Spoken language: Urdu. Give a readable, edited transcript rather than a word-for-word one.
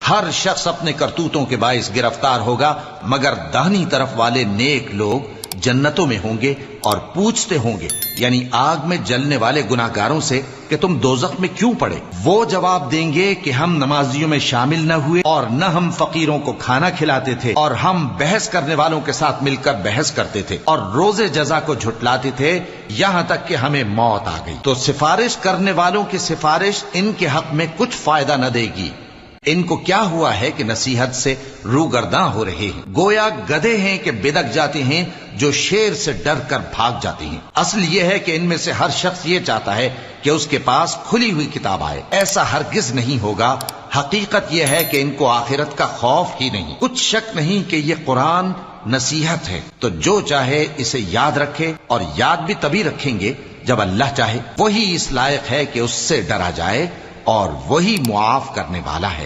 ہر شخص اپنے کرتوتوں کے باعث گرفتار ہوگا، مگر داہنی طرف والے نیک لوگ جنتوں میں ہوں گے اور پوچھتے ہوں گے، یعنی آگ میں جلنے والے گناہگاروں سے، کہ تم دوزخ میں کیوں پڑے؟ وہ جواب دیں گے کہ ہم نمازیوں میں شامل نہ ہوئے، اور نہ ہم فقیروں کو کھانا کھلاتے تھے، اور ہم بحث کرنے والوں کے ساتھ مل کر بحث کرتے تھے، اور روز جزا کو جھٹلاتے تھے، یہاں تک کہ ہمیں موت آ گئی۔ تو سفارش کرنے والوں کی سفارش ان کے حق میں کچھ فائدہ نہ دے گی۔ ان کو کیا ہوا ہے کہ نصیحت سے روگرداں ہو رہے ہیں، گویا گدھے ہیں کہ بدک جاتے ہیں جو شیر سے ڈر کر بھاگ جاتے ہیں۔ اصل یہ ہے کہ ان میں سے ہر شخص یہ چاہتا ہے کہ اس کے پاس کھلی ہوئی کتاب آئے، ایسا ہرگز نہیں ہوگا۔ حقیقت یہ ہے کہ ان کو آخرت کا خوف ہی نہیں۔ کچھ شک نہیں کہ یہ قرآن نصیحت ہے، تو جو چاہے اسے یاد رکھے، اور یاد بھی تبھی رکھیں گے جب اللہ چاہے۔ وہی اس لائق ہے کہ اس سے ڈرا جائے، اور وہی معاف کرنے والا ہے۔